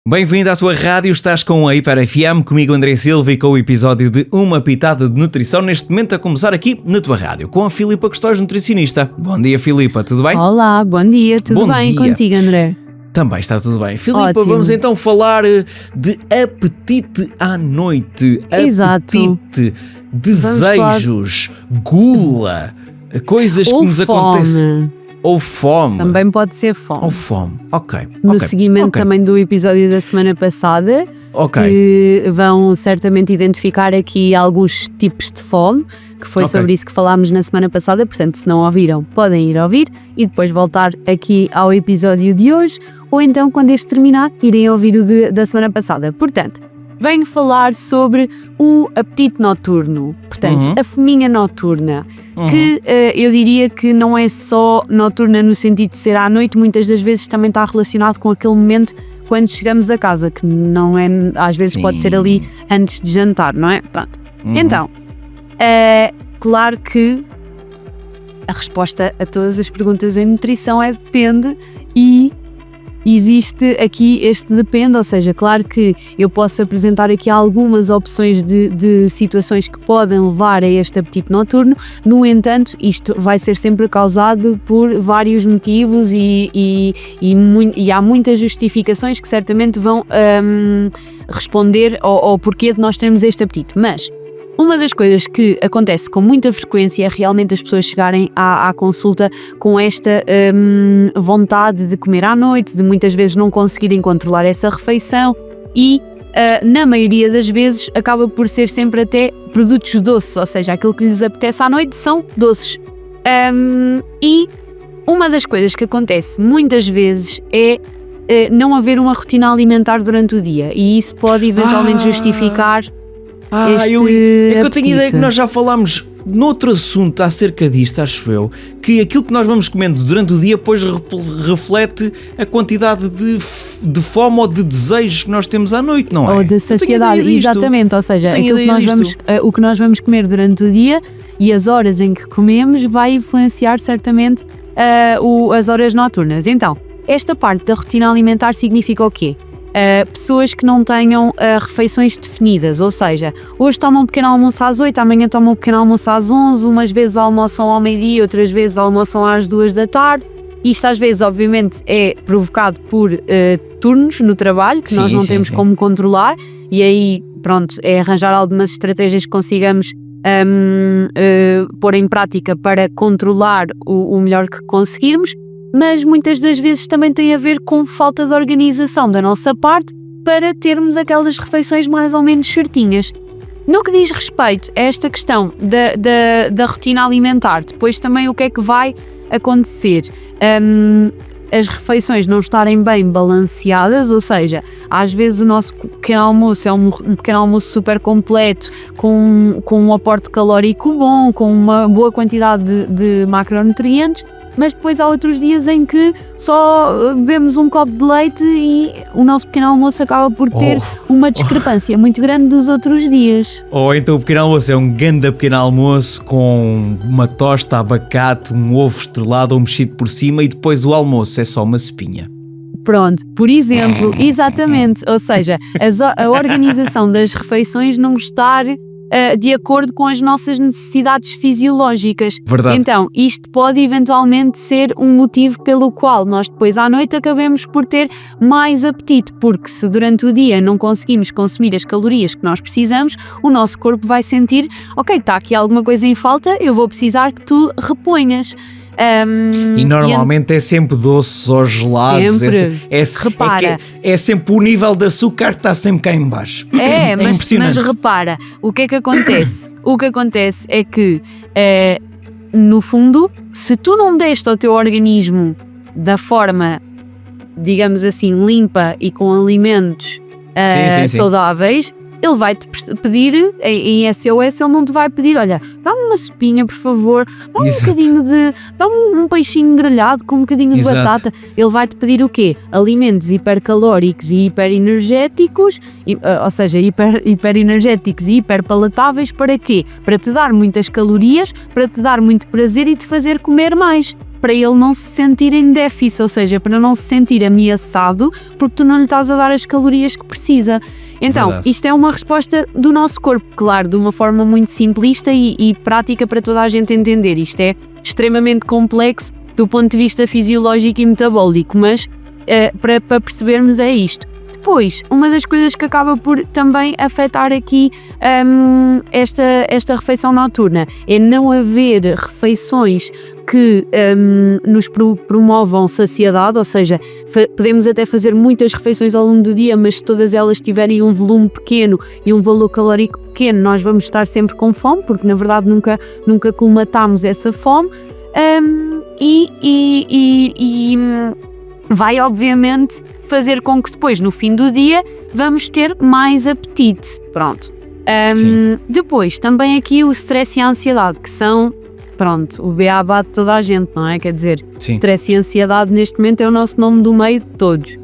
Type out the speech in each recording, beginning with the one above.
Bem-vindo à tua rádio, estás com a Hiper FM, comigo André Silva e com o episódio de Uma Pitada de Nutrição, neste momento a começar aqui na tua rádio, com a Filipa Custóis, nutricionista. Bom dia, Filipa, tudo bem? Olá, bom dia, tudo bem contigo, André? Também está tudo bem. Filipa, Ótimo. Vamos então falar de apetite à noite, Exato. apetite, desejos, gula, coisas Ou que nos fome. acontecem. Ou fome. Também pode ser fome. Ou fome, ok. No ok, seguimento ok, também do episódio da semana passada, ok. que vão certamente identificar aqui alguns tipos de fome, que foi Ok. sobre isso que falámos na semana passada, portanto se não ouviram, podem ir ouvir e depois voltar aqui ao episódio de hoje, ou então quando este terminar, irem ouvir o da semana passada. Portanto, venho falar sobre o apetite noturno, portanto, a fominha noturna, que eu diria que não é só noturna no sentido de ser à noite, muitas das vezes também está relacionado com aquele momento quando chegamos a casa, que não é, às vezes Sim. pode ser ali antes de jantar, não é? Pronto. Então, claro que a resposta a todas as perguntas em nutrição é depende e existe aqui este depende, ou seja, claro que eu posso apresentar aqui algumas opções de situações que podem levar a este apetite noturno, no entanto, isto vai ser sempre causado por vários motivos e há muitas justificações que certamente vão responder ao porquê de nós termos este apetite, mas uma das coisas que acontece com muita frequência é realmente as pessoas chegarem à consulta com esta vontade de comer à noite, de muitas vezes não conseguirem controlar essa refeição e, na maioria das vezes, acaba por ser sempre até produtos doces, ou seja, aquilo que lhes apetece à noite são doces. E uma das coisas que acontece muitas vezes é não haver uma rotina alimentar durante o dia e isso pode eventualmente justificar É que eu tenho ideia que nós já falámos noutro assunto acerca disto, acho eu, que aquilo que nós vamos comendo durante o dia depois reflete a quantidade de fome ou de desejos que nós temos à noite, não é? Ou de saciedade, exatamente, ou seja, aquilo que o que nós vamos comer durante o dia e as horas em que comemos vai influenciar certamente as horas noturnas. Então, esta parte da rotina alimentar significa o quê? Pessoas que não tenham refeições definidas, ou seja, hoje tomam um pequeno almoço às 8, amanhã tomam um pequeno almoço às 11, umas vezes almoçam ao meio-dia, outras vezes almoçam às 2 da tarde. Isto às vezes obviamente é provocado por turnos no trabalho que nós não temos como controlar e aí pronto, é arranjar algumas estratégias que consigamos pôr em prática para controlar o melhor que conseguirmos. Mas muitas das vezes também tem a ver com falta de organização da nossa parte para termos aquelas refeições mais ou menos certinhas. No que diz respeito a esta questão da rotina alimentar, depois também o que é que vai acontecer? As refeições não estarem bem balanceadas, ou seja, às vezes o nosso pequeno almoço é um pequeno almoço super completo, com um aporte calórico bom, com uma boa quantidade de macronutrientes, mas depois há outros dias em que só bebemos um copo de leite e o nosso pequeno almoço acaba por ter uma discrepância muito grande dos outros dias. Ou então o pequeno almoço é um ganda pequeno almoço com uma tosta, abacate, um ovo estrelado ou mexido por cima e depois o almoço é só uma sopinha. Pronto, por exemplo, exatamente, ou seja, a organização das refeições não estar de acordo com as nossas necessidades fisiológicas. Verdade. Então, isto pode eventualmente ser um motivo pelo qual nós depois à noite acabemos por ter mais apetite, porque se durante o dia não conseguimos consumir as calorias que nós precisamos, o nosso corpo vai sentir, ok, está aqui alguma coisa em falta, eu vou precisar que tu reponhas. E normalmente é sempre doces ou gelados. Sempre. Repara. É sempre o nível de açúcar que está sempre cá em baixo. Mas repara, o que é que acontece? O que acontece é que, no fundo, se tu não deste ao teu organismo da forma, digamos assim, limpa e com alimentos saudáveis, ele vai-te pedir, em SOS, ele não te vai pedir, olha, dá-me uma sopinha, por favor, dá-me um bocadinho dá-me um peixinho grelhado com um bocadinho de batata. Ele vai-te pedir o quê? Alimentos hipercalóricos e hiperenergéticos, ou seja, hiperenergéticos e hiperpalatáveis para quê? Para te dar muitas calorias, para te dar muito prazer e te fazer comer mais. para ele não se sentir em déficit, ou seja, para não se sentir ameaçado porque tu não lhe estás a dar as calorias que precisa. Então, Verdade. Isto é uma resposta do nosso corpo, claro, de uma forma muito simplista e prática para toda a gente entender. Isto é extremamente complexo do ponto de vista fisiológico e metabólico, mas para percebermos é isto. Depois, uma das coisas que acaba por também afetar aqui esta refeição noturna é não haver refeições que nos promovam saciedade, ou seja, podemos até fazer muitas refeições ao longo do dia, mas se todas elas tiverem um volume pequeno e um valor calórico pequeno, nós vamos estar sempre com fome, porque na verdade nunca colmatamos essa fome. Vai obviamente fazer com que depois no fim do dia vamos ter mais apetite, pronto. Depois também aqui o stress e a ansiedade, que são, pronto, o beabá de toda a gente, não é? Quer dizer, stress e ansiedade neste momento é o nosso nome do meio de todos.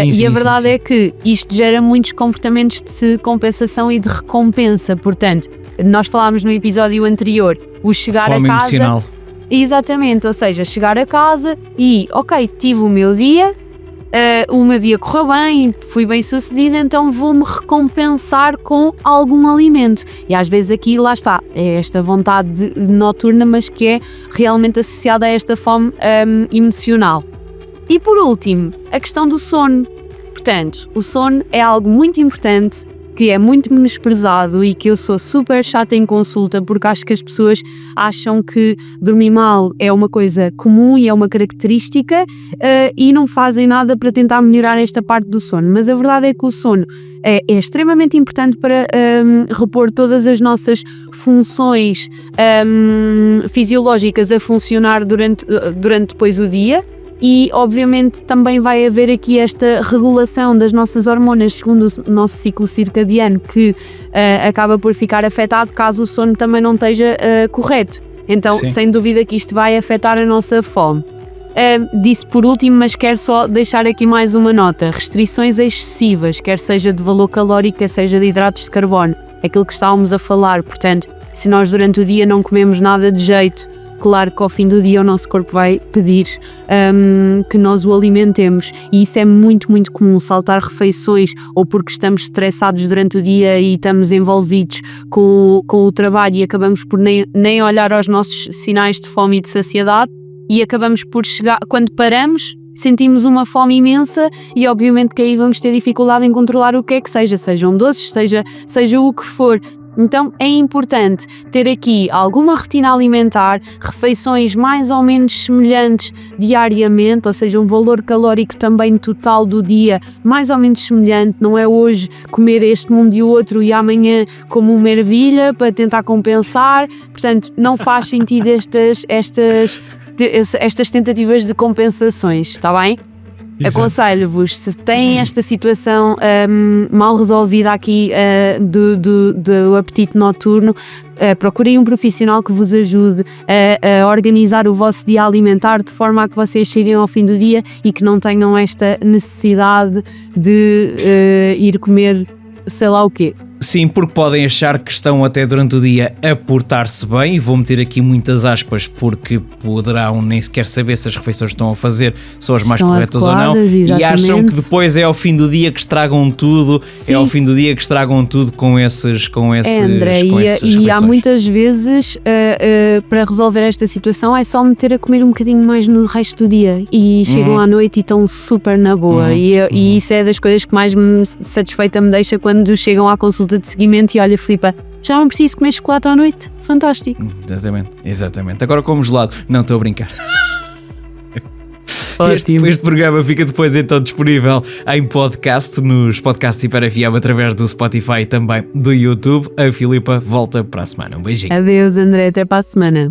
E a verdade é que isto gera muitos comportamentos de compensação e de recompensa, portanto, nós falámos no episódio anterior, o chegar fome a casa... emocional. Exatamente, ou seja, chegar a casa e, ok, tive o meu dia correu bem, fui bem sucedida, então vou-me recompensar com algum alimento. E às vezes aqui, lá está, é esta vontade noturna, mas que é realmente associada a esta fome emocional. E por último, a questão do sono. Portanto, o sono é algo muito importante, que é muito menosprezado e que eu sou super chata em consulta porque acho que as pessoas acham que dormir mal é uma coisa comum e é uma característica e não fazem nada para tentar melhorar esta parte do sono. Mas a verdade é que o sono é extremamente importante para repor todas as nossas funções fisiológicas a funcionar durante depois o dia. E obviamente também vai haver aqui esta regulação das nossas hormonas segundo o nosso ciclo circadiano que acaba por ficar afetado caso o sono também não esteja correto. Então, sem dúvida que isto vai afetar a nossa fome. Disse por último, mas quero só deixar aqui mais uma nota. Restrições excessivas, quer seja de valor calórico, quer seja de hidratos de carbono. Aquilo que estávamos a falar, portanto, se nós durante o dia não comemos nada de jeito, claro que ao fim do dia o nosso corpo vai pedir que nós o alimentemos e isso é muito, muito comum, saltar refeições ou porque estamos estressados durante o dia e estamos envolvidos com o trabalho e acabamos por nem olhar aos nossos sinais de fome e de saciedade e acabamos por chegar, quando paramos, sentimos uma fome imensa e obviamente que aí vamos ter dificuldade em controlar o que é que seja, sejam doces, seja o que for. Então é importante ter aqui alguma rotina alimentar, refeições mais ou menos semelhantes diariamente, ou seja, um valor calórico também total do dia mais ou menos semelhante, não é hoje comer este mundo e o outro e amanhã como uma ervilha para tentar compensar, portanto não faz sentido estas tentativas de compensações, está bem? Aconselho-vos, se têm esta situação mal resolvida aqui do apetite noturno, procurem um profissional que vos ajude a organizar o vosso dia alimentar de forma a que vocês cheguem ao fim do dia e que não tenham esta necessidade de ir comer sei lá o quê. Sim, porque podem achar que estão até durante o dia a portar-se bem, e vou meter aqui muitas aspas porque poderão nem sequer saber se as refeições que estão a fazer são as mais corretas ou não, exatamente. E acham que depois é ao fim do dia que estragam tudo. Sim. É ao fim do dia que estragam tudo com essas André, e há muitas vezes para resolver esta situação é só meter a comer um bocadinho mais no resto do dia e chegam à noite e estão super na boa e isso é das coisas que mais satisfeita me deixa quando chegam à consulta de seguimento e olha, Filipa, já não preciso comer chocolate à noite? Fantástico. Exatamente. Agora como gelado. Não, estou a brincar. Este programa fica depois então disponível em podcast, nos podcasts Hiper FM através do Spotify e também do YouTube. A Filipa volta para a semana. Um beijinho. Adeus, André, até para a semana.